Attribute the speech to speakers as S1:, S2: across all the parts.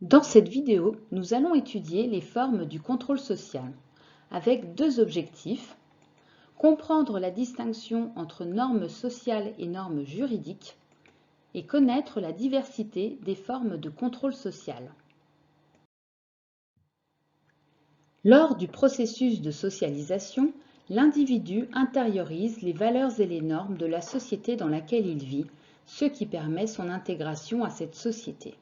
S1: Dans cette vidéo, nous allons étudier les formes du contrôle social, avec deux objectifs: comprendre la distinction entre normes sociales et normes juridiques, et connaître la diversité des formes de contrôle social. Lors du processus de socialisation, l'individu intériorise les valeurs et les normes de la société dans laquelle il vit, ce qui permet son intégration à cette société.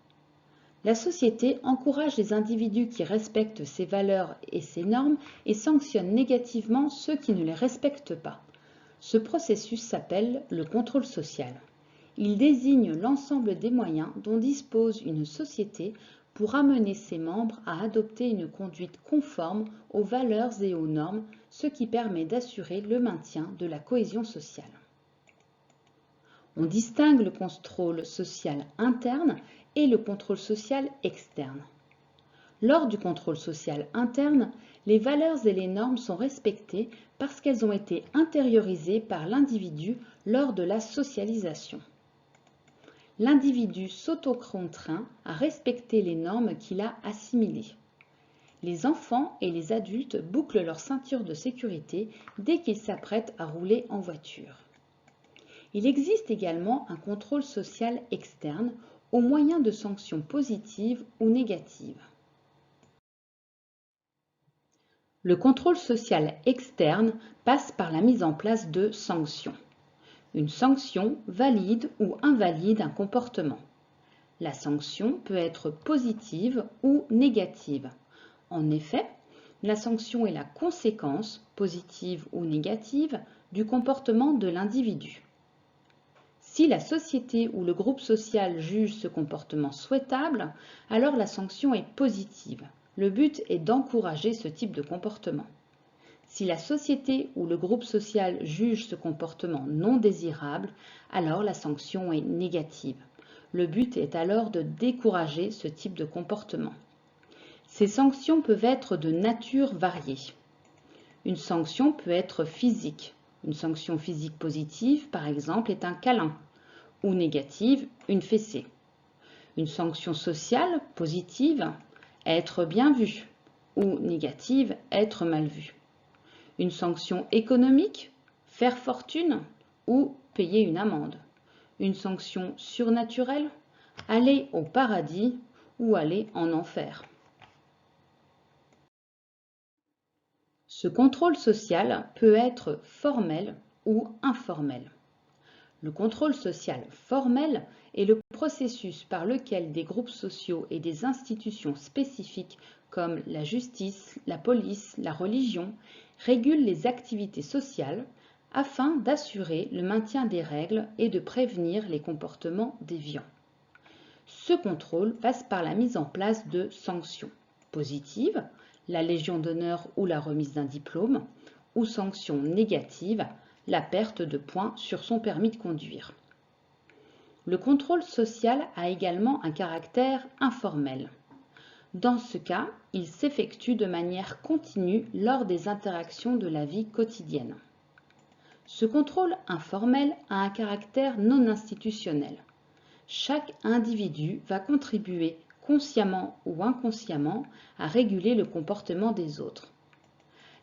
S1: La société encourage les individus qui respectent ces valeurs et ces normes et sanctionne négativement ceux qui ne les respectent pas. Ce processus s'appelle le contrôle social. Il désigne l'ensemble des moyens dont dispose une société pour amener ses membres à adopter une conduite conforme aux valeurs et aux normes, ce qui permet d'assurer le maintien de la cohésion sociale. On distingue le contrôle social interne et le contrôle social externe. Lors du contrôle social interne, les valeurs et les normes sont respectées parce qu'elles ont été intériorisées par l'individu lors de la socialisation. L'individu s'auto-contraint à respecter les normes qu'il a assimilées. Les enfants et les adultes bouclent leur ceinture de sécurité dès qu'ils s'apprêtent à rouler en voiture. Il existe également un contrôle social externe au moyen de sanctions positives ou négatives. Le contrôle social externe passe par la mise en place de sanctions. Une sanction valide ou invalide un comportement. La sanction peut être positive ou négative. En effet, la sanction est la conséquence, positive ou négative, du comportement de l'individu. Si la société ou le groupe social juge ce comportement souhaitable, alors la sanction est positive. Le but est d'encourager ce type de comportement. Si la société ou le groupe social juge ce comportement non désirable, alors la sanction est négative. Le but est alors de décourager ce type de comportement. Ces sanctions peuvent être de nature variée. Une sanction peut être physique. Une sanction physique positive, par exemple, est un câlin, ou négative, une fessée. Une sanction sociale positive, être bien vu, ou négative, être mal vu. Une sanction économique, faire fortune, ou payer une amende. Une sanction surnaturelle, aller au paradis ou aller en enfer. Ce contrôle social peut être formel ou informel. Le contrôle social formel est le processus par lequel des groupes sociaux et des institutions spécifiques comme la justice, la police, la religion régulent les activités sociales afin d'assurer le maintien des règles et de prévenir les comportements déviants. Ce contrôle passe par la mise en place de sanctions positives, la Légion d'honneur ou la remise d'un diplôme, ou sanctions négatives, la perte de points sur son permis de conduire. Le contrôle social a également un caractère informel. Dans ce cas, il s'effectue de manière continue lors des interactions de la vie quotidienne. Ce contrôle informel a un caractère non institutionnel. Chaque individu va contribuer consciemment ou inconsciemment à réguler le comportement des autres.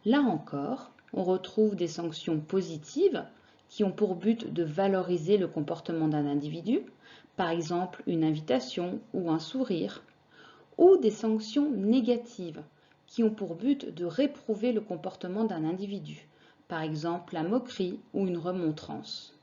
S1: Là encore, on retrouve des sanctions positives qui ont pour but de valoriser le comportement d'un individu, par exemple une invitation ou un sourire, ou des sanctions négatives qui ont pour but de réprouver le comportement d'un individu, par exemple la moquerie ou une remontrance.